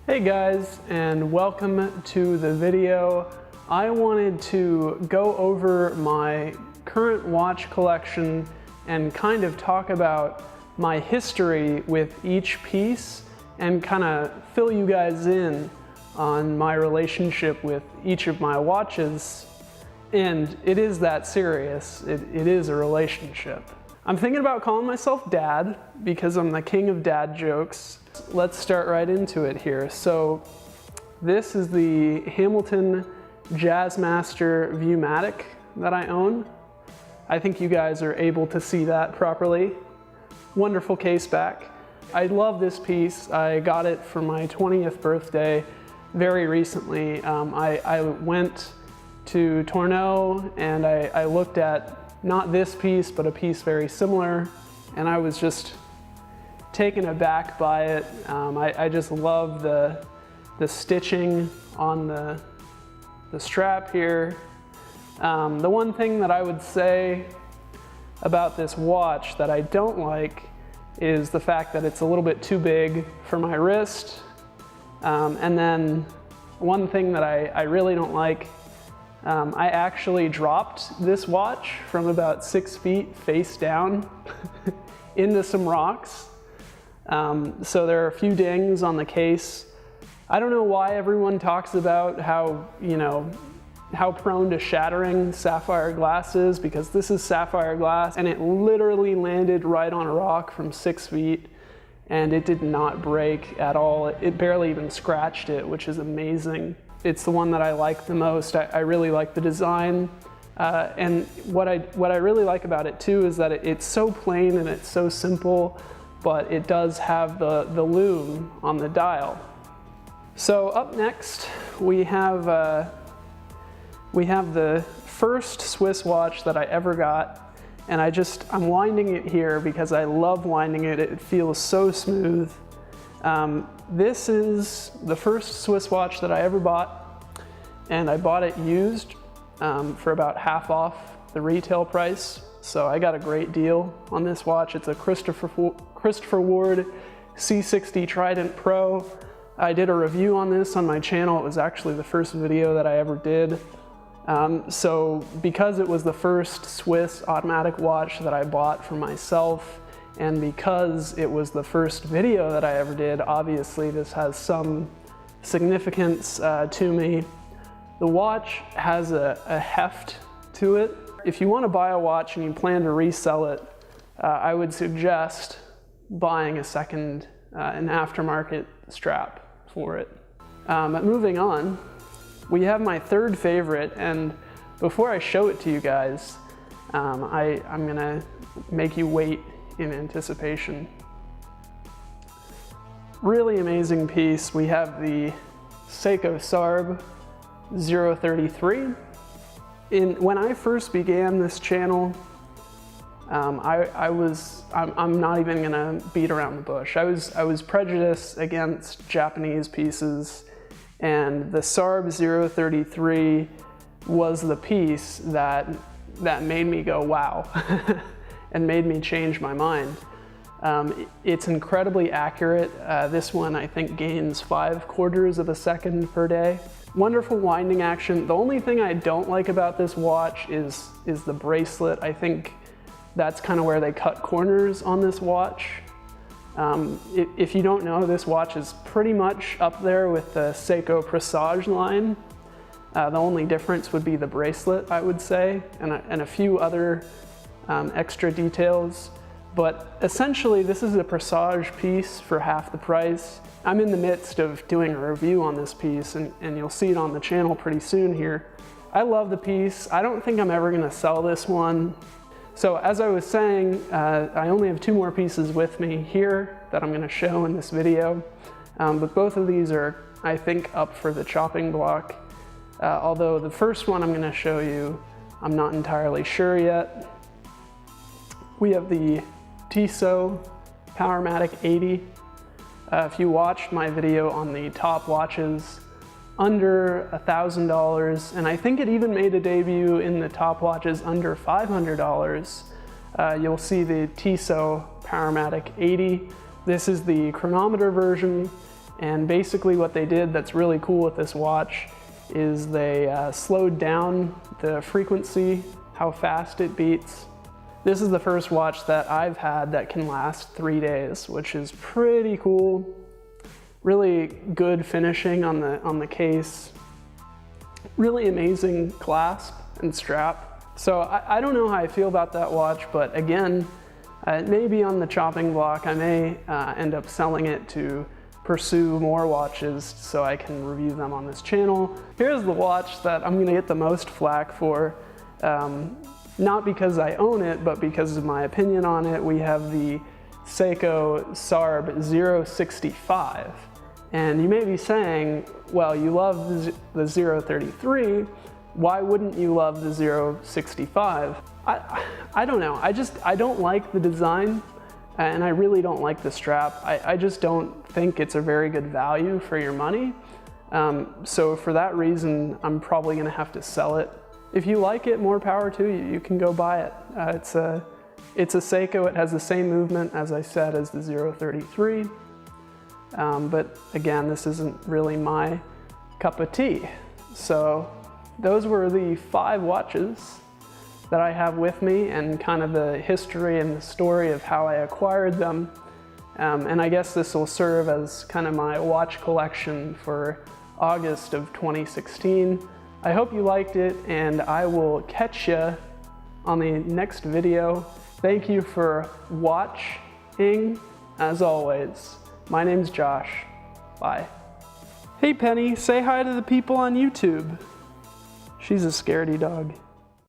Hey guys, and welcome to the video. I wanted to go over my current watch collection and kind of talk about my history with each piece and kind of fill you guys in on my relationship with each of my watches. And it is that serious. It is a relationship. I'm thinking about calling myself Dad because I'm the king of dad jokes. Let's start right into it here. So this is the Hamilton Jazzmaster Viatic that I own. I think you guys are able to see that properly. Wonderful case back. I love this piece. I got it for my 20th birthday very recently. I went to Tourneau and I looked at not this piece, but a piece very similar, and I was just taken aback by it. I just love the stitching on the strap here. The one thing that I would say about this watch that I don't like is the fact that it's a little bit too big for my wrist. And then one thing that I really don't like, I actually dropped this watch from about 6 feet face down into some rocks. So there are a few dings on the case. I don't know why everyone talks about how prone to shattering sapphire glass is, because this is sapphire glass and it literally landed right on a rock from 6 feet and it did not break at all. It barely even scratched it, which is amazing. It's the one that I like the most. I really like the design. And what I really like about it too is that it's so plain and it's so simple, but it does have the lume on the dial. So up next, we have the first Swiss watch that I ever got, and I'm winding it here because I love winding it. It feels so smooth. This is the first Swiss watch that I ever bought, and I bought it used for about half off the retail price. So I got a great deal on this watch. It's a Christopher Ward C60 Trident Pro. I did a review on this on my channel. It was actually the first video that I ever did. So because it was the first Swiss automatic watch that I bought for myself, and because it was the first video that I ever did, obviously this has some significance to me. The watch has a heft to it. If you want to buy a watch and you plan to resell it, I would suggest buying an aftermarket strap for it. But moving on, we have my third favorite, and before I show it to you guys, I'm gonna make you wait in anticipation. Really amazing piece. We have the Seiko SARB033. When I first began this channel, I'm not even gonna beat around the bush. I was prejudiced against Japanese pieces, and the SARB033 was the piece that made me go wow and made me change my mind. It's incredibly accurate. This one I think gains 5/4 of a second per day. Wonderful winding action. The only thing I don't like about this watch is the bracelet. I think that's kind of where they cut corners on this watch. If you don't know, this watch is pretty much up there with the Seiko Presage line. The only difference would be the bracelet, I would say, and a few other extra details. But essentially, this is a Presage piece for half the price. I'm in the midst of doing a review on this piece, and you'll see it on the channel pretty soon here. I love the piece. I don't think I'm ever gonna sell this one. So as I was saying, I only have 2 more pieces with me here that I'm gonna show in this video. But both of these are, I think, up for the chopping block. Although the first one I'm gonna show you, I'm not entirely sure yet. We have the Tissot Powermatic 80. If you watched my video on the top watches under $1,000, and I think it even made a debut in the top watches under $500, you'll see the Tissot Powermatic 80. This is the chronometer version, And basically what they did that's really cool with this watch is they slowed down the frequency, how fast it beats. This is the first watch that I've had that can last 3 days, which is pretty cool. Really good finishing on the case. Really amazing clasp and strap. So I don't know how I feel about that watch, but again, it may be on the chopping block. I may end up selling it to pursue more watches so I can review them on this channel. Here's the watch that I'm gonna get the most flack for, not because I own it, but because of my opinion on it. We have the Seiko SARB065. And you may be saying, well, you love the 033, why wouldn't you love the 065? I don't know, I don't like the design, and I really don't like the strap. I just don't think it's a very good value for your money. So for that reason, I'm probably gonna have to sell it. If you like it, more power to you, you can go buy it. It's a Seiko, it has the same movement, as I said, as the 033. But again, this isn't really my cup of tea. So those were the 5 watches that I have with me, and kind of the history and the story of how I acquired them. And I guess this will serve as kind of my watch collection for August of 2016. I hope you liked it, and I will catch you on the next video. Thank you for watching, as always. My name's Josh. Bye. Hey Penny, say hi to the people on YouTube. She's a scaredy dog.